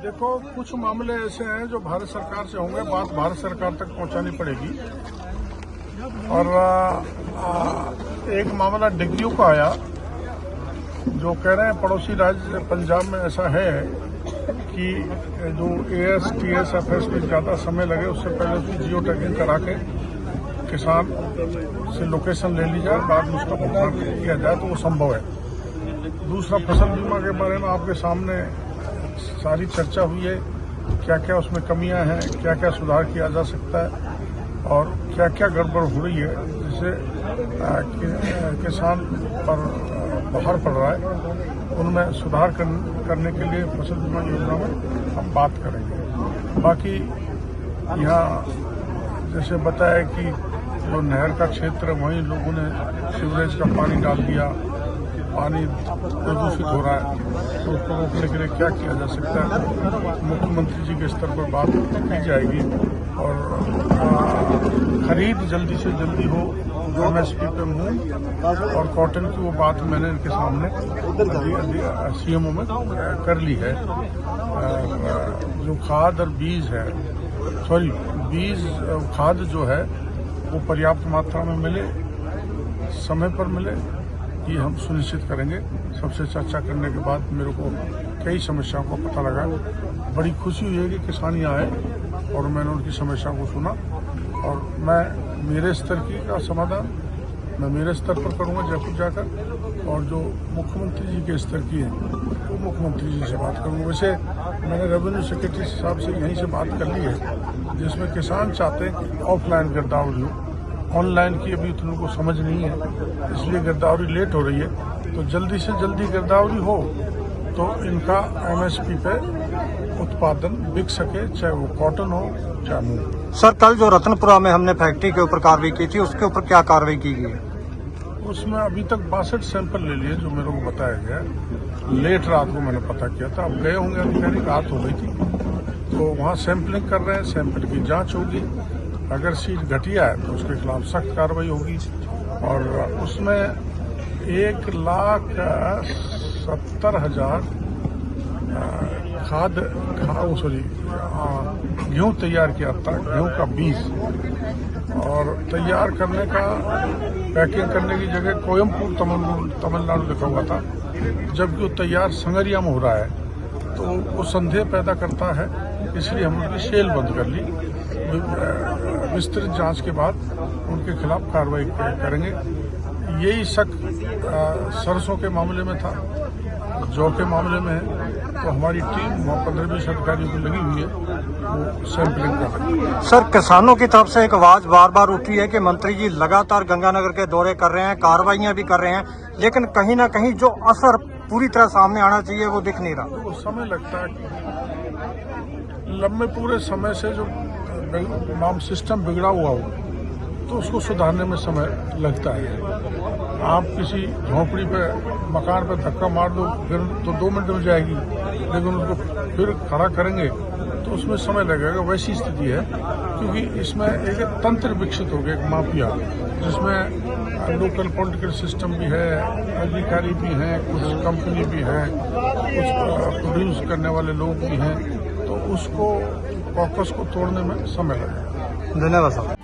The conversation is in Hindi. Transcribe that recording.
देखो, कुछ मामले ऐसे हैं जो भारत सरकार से होंगे, बात भारत सरकार तक पहुंचानी पड़ेगी। और एक मामला डिग्रियों का आया, जो कह रहे हैं पड़ोसी राज्य पंजाब में ऐसा है कि जो AS-TS FS में ज़्यादा समय लगे, उससे पहले उसकी जियो टैगिंग करा के किसान से लोकेशन ले ली जाए, बाद में उसका भुगतान किया जाए तो वो संभव है। दूसरा, फसल बीमा के बारे में आपके सामने सारी चर्चा हुई है, क्या क्या उसमें कमियां हैं, क्या क्या सुधार किया जा सकता है और क्या क्या गड़बड़ हो रही है जिससे किसान पर बाहर पड़ रहा है। उनमें सुधार करने के लिए फसल बीमा योजना में हम बात करेंगे। बाकी यहाँ जैसे बताया कि जो नहर का क्षेत्र है वहीं लोगों ने सीवरेज का पानी डाल दिया, पानी प्रदूषित हो रहा है, तो उसको रोकने के लिए क्या किया जा सकता है। मुख्यमंत्री जी के स्तर पर बात की जाएगी और खरीद जल्दी से जल्दी हो। MSP पे मूंग और कॉटन की वो बात मैंने इनके सामने CMO में कर ली है। जो खाद और बीज है, बीज खाद जो है वो पर्याप्त मात्रा में मिले, समय पर मिले, ये हम सुनिश्चित करेंगे। सबसे चर्चा करने के बाद मेरे को कई समस्याओं का पता लगा। बड़ी खुशी हुई है कि किसान यहाँ आए और मैंने उनकी समस्या को सुना और मैं मेरे स्तर की का समाधान मैं मेरे स्तर पर करूँगा जयपुर जाकर, और जो मुख्यमंत्री जी के स्तर की है वो मुख्यमंत्री जी से बात करूँगा। वैसे मैंने रेवेन्यू सेक्रेटरी साहब से यहीं से बात कर ली है, जिसमें किसान चाहते हैं कि ऑफलाइन गिरदावरी हो, ऑनलाइन की अभी तो उनको समझ नहीं है, इसलिए गिरदावरी लेट हो रही है। तो जल्दी से जल्दी गिरदावरी हो तो इनका MSP पे उत्पादन बिक सके, चाहे वो कॉटन हो चाहे मूंग। सर, कल जो रतनपुरा में हमने फैक्ट्री के ऊपर कार्रवाई की थी, उसके ऊपर क्या कार्रवाई की गई है? उसमें अभी तक 62 सैंपल ले लिए, जो मेरे को बताया गया। लेट रात को मैंने पता किया था, अब गए होंगे अधिकारी, रात हो गई थी, तो वहाँ सैंपलिंग कर रहे हैं, सैंपल की जाँच होगी। अगर सीट घटिया है तो उसके खिलाफ सख्त कार्रवाई होगी। और उसमें 1,70,000 गेहूँ तैयार किया था, गेहूँ का बीज, और तैयार करने का पैकिंग करने की जगह कोयम्बटूर तमिलनाडु लिखा हुआ था, जबकि वो तैयार संगरिया में हो रहा है, तो वो संदेह पैदा करता है। इसलिए हम उनकी सेल बंद कर ली। विस्तृत जांच के बाद उनके खिलाफ कार्रवाई करेंगे। यही शक सरसों के मामले में था, जौ के मामले में है, तो हमारी टीम 15-20 अधिकारियों की लगी हुई है, वो सैंपलिंग कर रही है। सर, किसानों की तरफ से एक आवाज बार बार उठी है कि मंत्री जी लगातार गंगानगर के दौरे कर रहे हैं, कार्रवाइयां भी कर रहे हैं, लेकिन कहीं ना कहीं जो असर पूरी तरह सामने आना चाहिए वो दिख नहीं रहा। तो समय लगता है, लंबे पूरे समय से जो सिस्टम बिगड़ा हुआ हो तो उसको सुधारने में समय लगता है। आप किसी झोंपड़ी पे, मकान पे धक्का मार दो फिर तो 2 मिनट में जाएगी, लेकिन उसको फिर खड़ा करेंगे तो उसमें समय लगेगा। वैसी स्थिति है, क्योंकि इसमें एक तंत्र विकसित हो गया, एक माफिया, जिसमें लोकल पॉलिटिकल सिस्टम भी है, अधिकारी भी हैं, कुछ कंपनी भी है, कुछ प्रोड्यूस करने वाले लोग भी हैं, तो उसको कॉकस को तोड़ने में समय लगेगा। धन्यवाद सर।